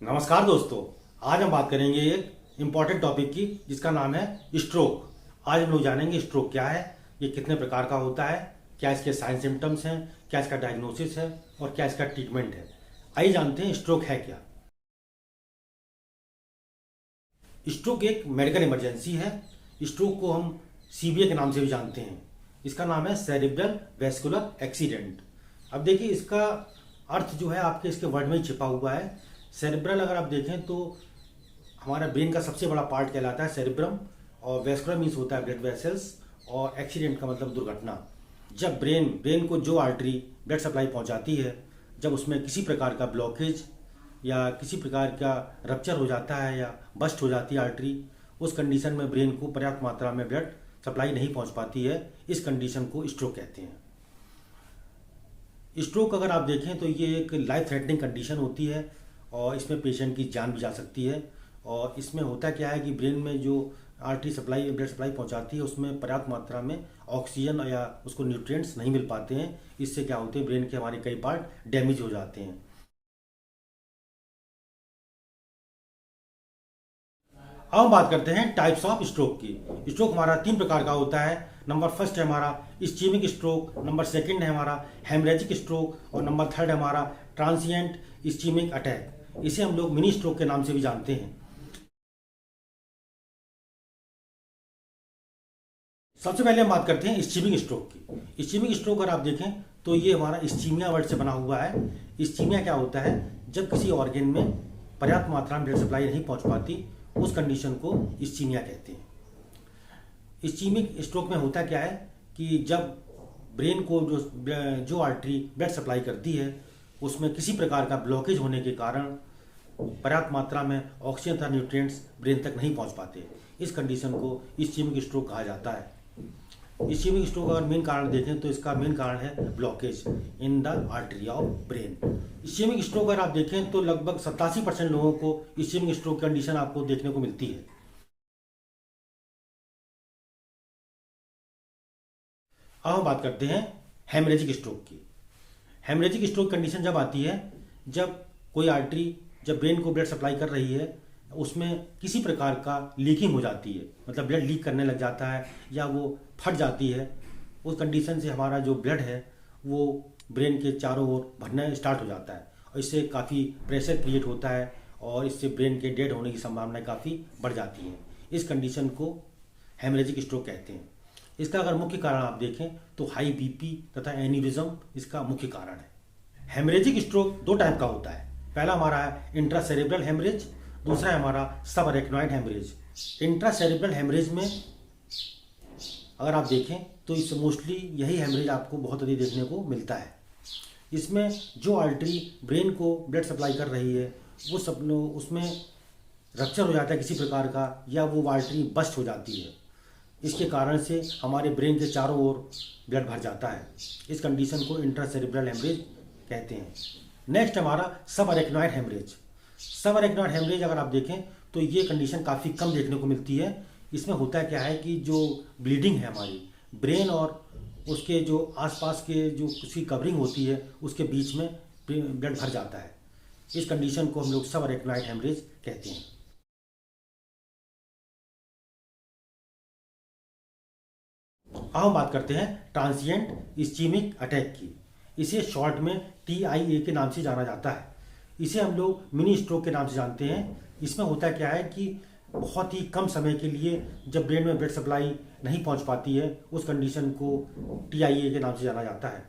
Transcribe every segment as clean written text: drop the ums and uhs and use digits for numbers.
नमस्कार दोस्तों। आज हम बात करेंगे एक इम्पॉर्टेंट टॉपिक की जिसका नाम है स्ट्रोक। आज हम लोग जानेंगे स्ट्रोक क्या है, ये कितने प्रकार का होता है, क्या इसके साइन सिम्टम्स हैं, क्या इसका डायग्नोसिस है और क्या इसका ट्रीटमेंट है। आइए जानते हैं स्ट्रोक है क्या। स्ट्रोक एक मेडिकल इमरजेंसी है। स्ट्रोक को हम सीबीए के नाम से भी जानते हैं। इसका नाम है सेरिब्रल वैस्कुलर एक्सीडेंट। अब देखिए इसका अर्थ जो है आपके इसके वर्ड में ही छिपा हुआ है। सेरिब्रल अगर आप देखें तो हमारा ब्रेन का सबसे बड़ा पार्ट कहलाता है सेरिब्रम, और वैस्कुलर मीन्स होता है ब्लड वेसल्स, और एक्सीडेंट का मतलब दुर्घटना। जब ब्रेन को जो आर्टरी ब्लड सप्लाई पहुंचाती है, जब उसमें किसी प्रकार का ब्लॉकेज या किसी प्रकार का रप्चर हो जाता है या बस्ट हो जाती है आर्टरी, उस कंडीशन में ब्रेन को पर्याप्त मात्रा में ब्लड सप्लाई नहीं पहुंच पाती है। इस कंडीशन को स्ट्रोक कहते हैं। स्ट्रोक अगर आप देखें तो ये एक लाइफ थ्रेटनिंग कंडीशन होती है और इसमें पेशेंट की जान भी जा सकती है। और इसमें होता क्या है कि ब्रेन में जो आर्टरी सप्लाई ब्लड सप्लाई पहुंचाती है उसमें पर्याप्त मात्रा में ऑक्सीजन या उसको न्यूट्रिएंट्स नहीं मिल पाते हैं। इससे क्या होते हैं, ब्रेन के हमारे कई पार्ट डैमेज हो जाते हैं। अब हम बात करते हैं टाइप्स ऑफ स्ट्रोक की। स्ट्रोक हमारा 3 प्रकार का होता है। नंबर फर्स्ट है हमारा इस्चेमिक स्ट्रोक, नंबर सेकंड है हमारा हेमरेजिक स्ट्रोक और नंबर थर्ड है हमारा ट्रांसिएंट इस्चेमिक अटैक। इसे हम लोग मिनी स्ट्रोक के नाम से भी जानते हैं। सबसे पहले हम बात करते हैं इस्चेमिक स्ट्रोक की। इस्चेमिक स्ट्रोक अगर आप देखें तो ये हमारा इस्चीमिया वर्ड से बना हुआ है। इस्चीमिया क्या होता है, जब किसी ऑर्गन में पर्याप्त मात्रा में ब्लड सप्लाई नहीं पहुंच पाती, उस कंडीशन को इस्चीमिया कहते हैं। इस्चीमिक स्ट्रोक में होता क्या है कि जब ब्रेन को जो आर्टरी ब्लड सप्लाई करती है उसमें किसी प्रकार का ब्लॉकेज होने के कारण पर्याप्त मात्रा में ऑक्सीजन तथा न्यूट्रिएंट्स ब्रेन तक नहीं पहुंच पाते। इस कंडीशन को इस्चीमिक स्ट्रोक कहा जाता है। इस्चेमिक स्ट्रोक अगर मेन कारण देखें तो इसका मेन कारण है blockage in the artery of brain. Ischaemic stroke अगर आप देखें तो लगभग 87% लोगों को इस्चेमिक स्ट्रोक कंडीशन आपको देखने को मिलती है। अब हम बात करते हैं हेमरेजिक स्ट्रोक की। हेमरेजिक स्ट्रोक कंडीशन जब आती है, जब कोई आर्टरी जब ब्रेन को ब्लड सप्लाई कर रही है उसमें किसी प्रकार का लीकिंग हो जाती है, मतलब ब्लड लीक करने लग जाता है या वो फट जाती है। उस कंडीशन से हमारा जो ब्लड है वो ब्रेन के चारों ओर भरना स्टार्ट हो जाता है और इससे काफ़ी प्रेशर क्रिएट होता है और इससे ब्रेन के डेड होने की संभावना काफ़ी बढ़ जाती है। इस कंडीशन को हेमरेजिक स्ट्रोक कहते हैं। इसका अगर मुख्य कारण आप देखें तो हाई बीपी तथा एन्यूरिज्म इसका मुख्य कारण है। हेमरेजिक स्ट्रोक 2 टाइप का होता है। पहला हमारा है इंट्रासेरेब्रल हेमरेज, दूसरा है हमारा सब अरेक्नॉइड हेमरेज। इंट्रासेरेब्रल हेमरेज में अगर आप देखें तो इस मोस्टली यही हेमरेज आपको बहुत अधिक देखने को मिलता है। इसमें जो आर्टरी ब्रेन को ब्लड सप्लाई कर रही है वो सब उसमें रप्चर हो जाता है किसी प्रकार का, या वो आर्टरी बस्ट हो जाती है। इसके कारण से हमारे ब्रेन के चारों ओर ब्लड भर जाता है। इस कंडीशन को इंट्रासेरेब्रल हेमरेज कहते हैं। नेक्स्ट हमारा सब अरेक्नॉइड हेमरेज। सब अरेक्नॉइड हेमरेज अगर आप देखें तो ये कंडीशन काफ़ी कम देखने को मिलती है। इसमें होता क्या है कि जो ब्लीडिंग है हमारी ब्रेन और उसके जो आसपास के जो उसकी कवरिंग होती है उसके बीच में ब्लड भर जाता है। इस कंडीशन को हम लोग सब अरेक्नॉइड हेमरेज कहते हैं। अब हम बात करते हैं ट्रांसिएंट इस्चेमिक अटैक की। इसे शॉर्ट में TIA के नाम से जाना जाता है। इसे हम लोग मिनी स्ट्रोक के नाम से जानते हैं। इसमें होता क्या है कि बहुत ही कम समय के लिए जब ब्रेन में ब्लड सप्लाई नहीं पहुंच पाती है उस कंडीशन को TIA के नाम से जाना जाता है।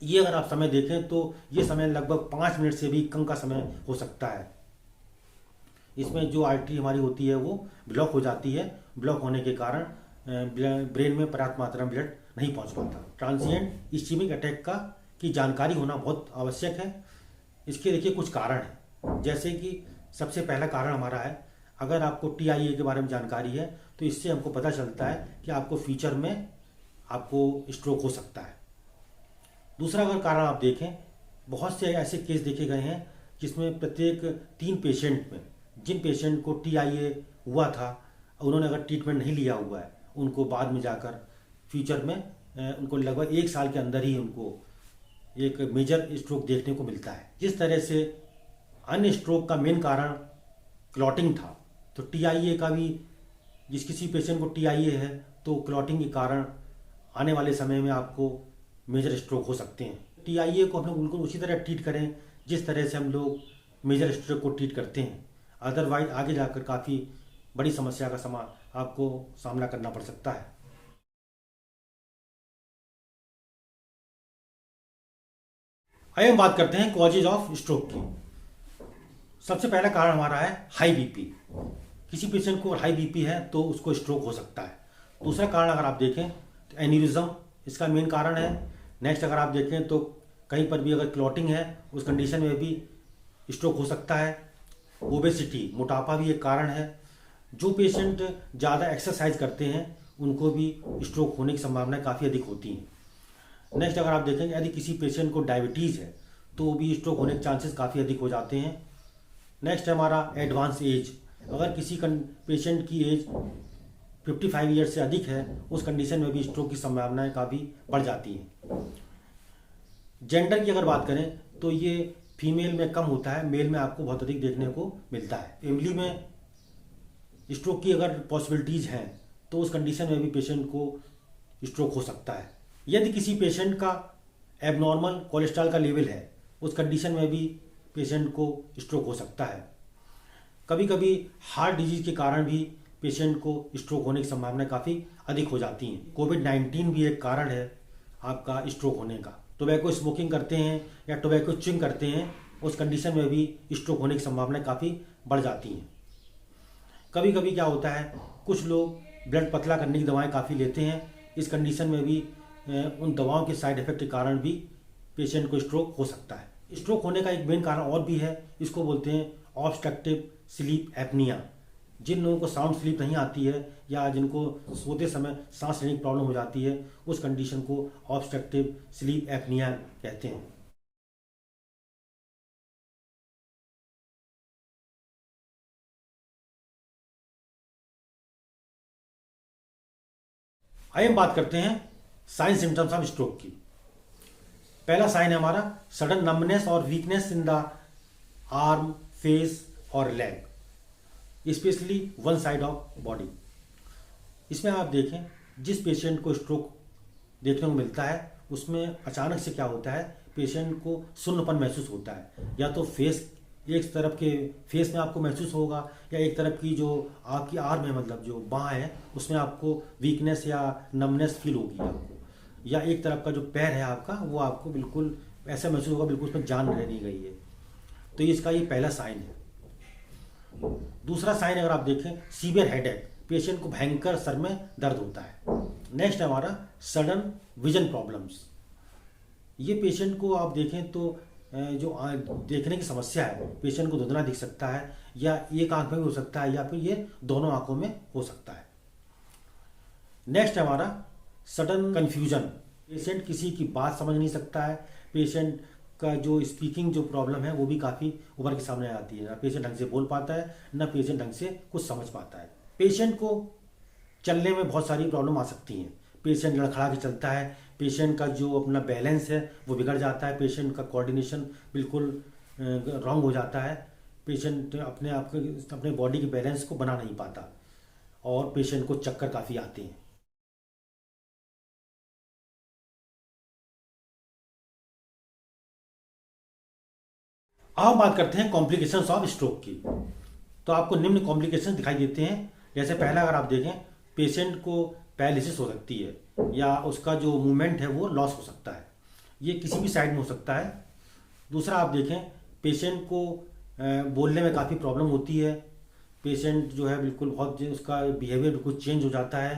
ये अगर आप समय देखें तो ये समय लगभग 5 मिनट से भी कम का समय हो सकता है। इसमें जो आर्टरी हमारी होती है वो ब्लॉक हो जाती है। ब्लॉक होने के कारण ब्रेन में पर्याप्त मात्रा में ब्लड नहीं पहुंच पाता। ट्रांसिएंट इस्चेमिक अटैक की जानकारी होना बहुत आवश्यक है। इसके देखिए कुछ कारण हैं, जैसे कि सबसे पहला कारण हमारा है, अगर आपको TIA के बारे में जानकारी है तो इससे हमको पता चलता है कि आपको फ्यूचर में आपको स्ट्रोक हो सकता है। दूसरा अगर कारण आप देखें, बहुत से ऐसे केस देखे गए हैं जिसमें प्रत्येक 3 पेशेंट में जिन पेशेंट को TIA हुआ था उन्होंने अगर ट्रीटमेंट नहीं लिया हुआ है उनको बाद में जाकर फ्यूचर में उनको लगभग 1 साल के अंदर ही उनको एक मेजर स्ट्रोक देखने को मिलता है। जिस तरह से अन्य स्ट्रोक का मेन कारण क्लॉटिंग था। तो टीआईए का भी, जिस किसी पेशेंट को टीआईए है तो क्लॉटिंग के कारण आने वाले समय में आपको मेजर स्ट्रोक हो सकते हैं। टीआईए को हम लोग बिल्कुल उसी तरह ट्रीट करें जिस तरह से हम लोग मेजर स्ट्रोक को ट्रीट करते हैं, अदरवाइज आगे जाकर काफ़ी बड़ी समस्या का आपको सामना करना पड़ सकता है। आइए हम बात करते हैं कॉजेज ऑफ स्ट्रोक की। सबसे पहला कारण हमारा है हाई बीपी। किसी पेशेंट को हाई बीपी है तो उसको स्ट्रोक हो सकता है। दूसरा कारण अगर आप देखें तो एन्यूरिज्म इसका मेन कारण है। नेक्स्ट अगर आप देखें तो कहीं पर भी अगर क्लॉटिंग है उस कंडीशन में भी स्ट्रोक हो सकता है। ओबेसिटी, मोटापा भी एक कारण है। जो पेशेंट ज़्यादा एक्सरसाइज करते हैं उनको भी स्ट्रोक होने की संभावना काफ़ी अधिक होती है। नेक्स्ट अगर आप देखें यदि किसी पेशेंट को डायबिटीज़ है तो भी स्ट्रोक होने के चांसेस काफ़ी अधिक हो जाते हैं। नेक्स्ट है हमारा एडवांस एज। अगर किसी पेशेंट की एज 55 ईयर से अधिक है उस कंडीशन में भी स्ट्रोक की संभावनाएं काफ़ी बढ़ जाती हैं। जेंडर की अगर बात करें तो ये फीमेल में कम होता है, मेल में आपको बहुत अधिक देखने को मिलता है। फैमिली में स्ट्रोक की अगर पॉसिबिलिटीज़ हैं तो उस कंडीशन में भी पेशेंट को स्ट्रोक हो सकता है। यदि किसी पेशेंट का एबनॉर्मल कोलेस्ट्रॉल का लेवल है उस कंडीशन में भी पेशेंट को स्ट्रोक हो सकता है। कभी कभी हार्ट डिजीज के कारण भी पेशेंट को स्ट्रोक होने की संभावना काफ़ी अधिक हो जाती हैं। कोविड-19 भी एक कारण है आपका स्ट्रोक होने का। टोबैको स्मोकिंग करते हैं या टोबैको च्युइंग करते हैं उस कंडीशन में भी स्ट्रोक होने की संभावना काफ़ी बढ़ जाती हैं। कभी कभी क्या होता है कुछ लोग ब्लड पतला करने की दवाएं काफ़ी लेते हैं, इस कंडीशन में भी उन दवाओं के साइड इफेक्ट के कारण भी पेशेंट को स्ट्रोक हो सकता है। स्ट्रोक होने का एक मेन कारण और भी है, इसको बोलते हैं ऑब्स्ट्रक्टिव स्लीप एपनिया। जिन लोगों को साउंड स्लीप नहीं आती है या जिनको सोते समय सांस लेने की प्रॉब्लम हो जाती है उस कंडीशन को ऑब्स्ट्रक्टिव स्लीप एपनिया कहते हैं। आइए हम बात करते हैं साइन सिम्टम्स ऑफ स्ट्रोक की। पहला साइन है हमारा सडन नंबनेस और weakness in the arm, face और leg, specially one side of body. इसमें आप देखें जिस पेशेंट को स्ट्रोक देखने को मिलता है उसमें अचानक से क्या होता है पेशेंट को सुन्नपन महसूस होता है। या तो फेस, एक तरफ के फेस में आपको महसूस होगा या एक तरफ की जो आपकी आर्म है, मतलब जो बाँह है, उसमें आपको वीकनेस या नमनेस फील होगी आपको। या एक तरफ का जो पैर है आपका वो आपको बिल्कुल ऐसा महसूस होगा बिल्कुल उसमें जान रह नहीं गई है। तो इसका ये पहला साइन है। दूसरा साइन अगर आप देखें सीवियर हेडेक, पेशेंट को भयंकर सर में दर्द होता है। नेक्स्ट है हमारा सडन विजन प्रॉब्लम्स। ये पेशेंट को आप देखें तो जो देखने की समस्या है, पेशेंट को धुंधला दिख सकता है या एक आंख में भी हो सकता है या फिर ये दोनों आंखों में हो सकता है। नेक्स्ट है हमारा सडन कंफ्यूजन, पेशेंट किसी की बात समझ नहीं सकता है। पेशेंट का जो स्पीकिंग जो प्रॉब्लम है वो भी काफ़ी उभर के सामने आती है। ना पेशेंट ढंग से बोल पाता है ना पेशेंट ढंग से कुछ समझ पाता है। पेशेंट को चलने में बहुत सारी प्रॉब्लम आ सकती हैं। पेशेंट लड़खड़ा के चलता है, पेशेंट का जो अपना बैलेंस है वो बिगड़ जाता है, पेशेंट का कोऑर्डिनेशन बिल्कुल रॉन्ग हो जाता है। पेशेंट अपने आप के अपने बॉडी के बैलेंस को बना नहीं पाता और पेशेंट को चक्कर काफ़ी आते हैं। अब हम बात करते हैं कॉम्प्लिकेशंस ऑफ स्ट्रोक की। तो आपको निम्न कॉम्प्लिकेशंस दिखाई देते हैं। जैसे पहला अगर आप देखें पेशेंट को पैरालिसिस हो सकती है या उसका जो मूवमेंट है वो लॉस हो सकता है, ये किसी भी साइड में हो सकता है। दूसरा आप देखें पेशेंट को बोलने में काफ़ी प्रॉब्लम होती है। पेशेंट जो है बिल्कुल बहुत उसका बिहेवियर बिल्कुल चेंज हो जाता है।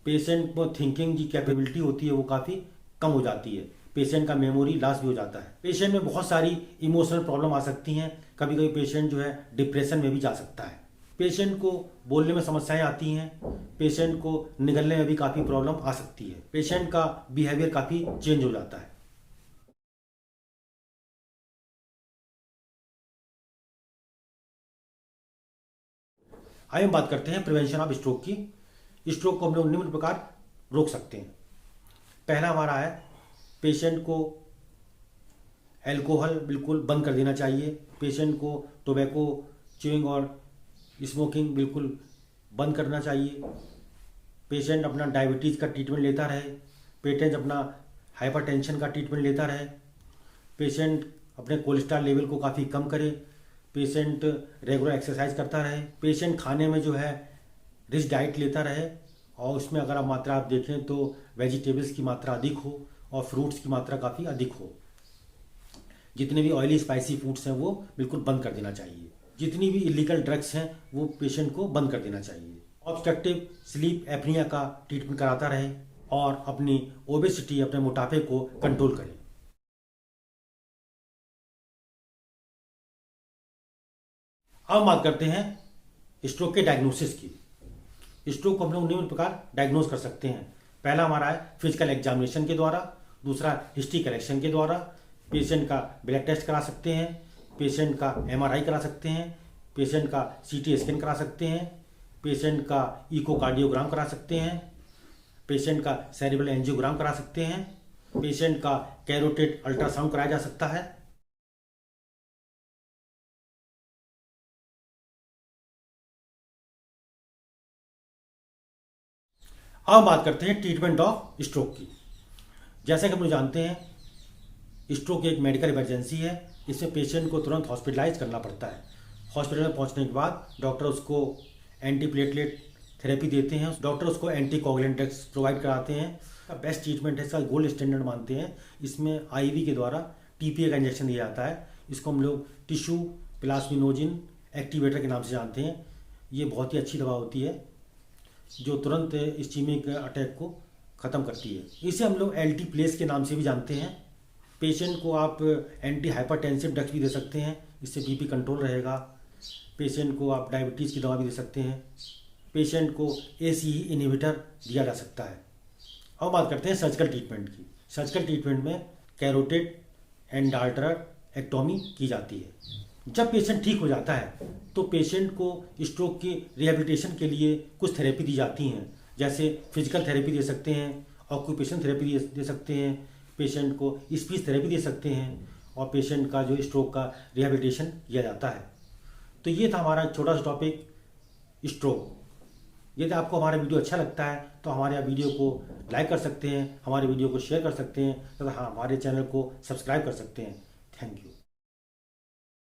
पेशेंट को थिंकिंग की कैपेबिलिटी होती है वो काफ़ी कम हो जाती है। पेशेंट का मेमोरी लॉस भी हो जाता है। पेशेंट में बहुत सारी इमोशनल प्रॉब्लम आ सकती हैं। कभी कभी पेशेंट जो है डिप्रेशन में भी जा सकता है। पेशेंट को बोलने में समस्याएं आती हैं। पेशेंट को निगलने में भी काफ़ी प्रॉब्लम आ सकती है। पेशेंट का बिहेवियर काफ़ी चेंज हो जाता है। आइए हम बात करते हैं प्रिवेंशन ऑफ स्ट्रोक की। स्ट्रोक को हम लोग निम्न प्रकार रोक सकते हैं। पहला हमारा है पेशेंट को अल्कोहल बिल्कुल बंद कर देना चाहिए। पेशेंट को टोबैको च्यूइंग और स्मोकिंग बिल्कुल बंद करना चाहिए। पेशेंट अपना डायबिटीज़ का ट्रीटमेंट लेता रहे। पेशेंट अपना हाइपरटेंशन का ट्रीटमेंट लेता रहे। पेशेंट अपने कोलेस्ट्रॉल लेवल को काफ़ी कम करे। पेशेंट रेगुलर एक्सरसाइज करता रहे। पेशेंट खाने में जो है रिच डाइट लेता रहे और उसमें अगर आप मात्रा आप देखें तो वेजिटेबल्स की मात्रा अधिक हो और फ्रूट्स की मात्रा काफ़ी अधिक हो। जितने भी ऑयली स्पाइसी फूड्स हैं वो बिल्कुल बंद कर देना चाहिए। जितनी भी इलीगल ड्रग्स हैं वो पेशेंट को बंद कर देना चाहिए। ऑब्स्ट्रक्टिव स्लीप एपनिया का ट्रीटमेंट कराता रहे और अपनी ओबेसिटी, अपने मोटापे को कंट्रोल करे। अब बात करते हैं स्ट्रोक के डायग्नोसिस की। स्ट्रोक को हम लोग निम्न प्रकार डायग्नोज कर सकते हैं। पहला हमारा है फिजिकल एग्जामिनेशन के द्वारा, दूसरा हिस्ट्री कलेक्शन के द्वारा, पेशेंट का ब्लड टेस्ट करा सकते हैं, पेशेंट का एमआरआई करा सकते हैं, पेशेंट का सीटी स्कैन करा सकते हैं, पेशेंट का इकोकार्डियोग्राम करा सकते हैं, पेशेंट का सेरेब्रल एंजियोग्राम करा सकते हैं, पेशेंट का कैरोटिड अल्ट्रासाउंड कराया जा सकता है। अब बात करते हैं ट्रीटमेंट ऑफ स्ट्रोक की। जैसा कि हम लोग जानते हैं स्ट्रोक एक मेडिकल इमरजेंसी है। इसमें पेशेंट को तुरंत हॉस्पिटलाइज करना पड़ता है। हॉस्पिटल में पहुंचने के बाद डॉक्टर उसको एंटीप्लेटलेट थेरेपी देते हैं। डॉक्टर उसको एंटीकोगुलेंट ड्रग्स प्रोवाइड कराते हैं। बेस्ट ट्रीटमेंट है, इसका गोल्ड स्टैंडर्ड मानते हैं। इसमें आईवी के द्वारा टीपीए का इंजेक्शन दिया जाता है। इसको हम लोग टिश्यू प्लाज्मिनोजिन एक्टिवेटर के नाम से जानते हैं। ये बहुत ही अच्छी दवा होती है जो तुरंत इस्कीमिक अटैक को ख़त्म करती है। इसे हम लोग एल्टी प्लेस के नाम से भी जानते हैं। पेशेंट को आप एंटी हाइपरटेंसिव ड्रग्स भी दे सकते हैं, इससे बीपी कंट्रोल रहेगा। पेशेंट को आप डायबिटीज़ की दवा भी दे सकते हैं। पेशेंट को एसीई इनहिबिटर दिया जा सकता है। अब बात करते हैं सर्जिकल ट्रीटमेंट की। सर्जिकल ट्रीटमेंट में कैरोटिड एंडार्टरेक्टोमी की जाती है। जब पेशेंट ठीक हो जाता है तो पेशेंट को स्ट्रोक की रिहेबिलिटेशन के लिए कुछ थेरेपी दी जाती हैं, जैसे फिजिकल थेरेपी दे सकते हैं, ऑक्यूपेशन थेरेपी दे सकते हैं, पेशेंट को स्पीच थेरेपी दे सकते हैं और पेशेंट का जो स्ट्रोक का रिहेबिलिटेशन किया जाता है। तो ये था हमारा छोटा सा टॉपिक स्ट्रोक। यदि आपको हमारा वीडियो अच्छा लगता है तो हमारे वीडियो को लाइक कर सकते हैं, हमारे वीडियो को शेयर कर सकते हैं तथा हमारे चैनल को सब्सक्राइब कर सकते हैं। Thank you.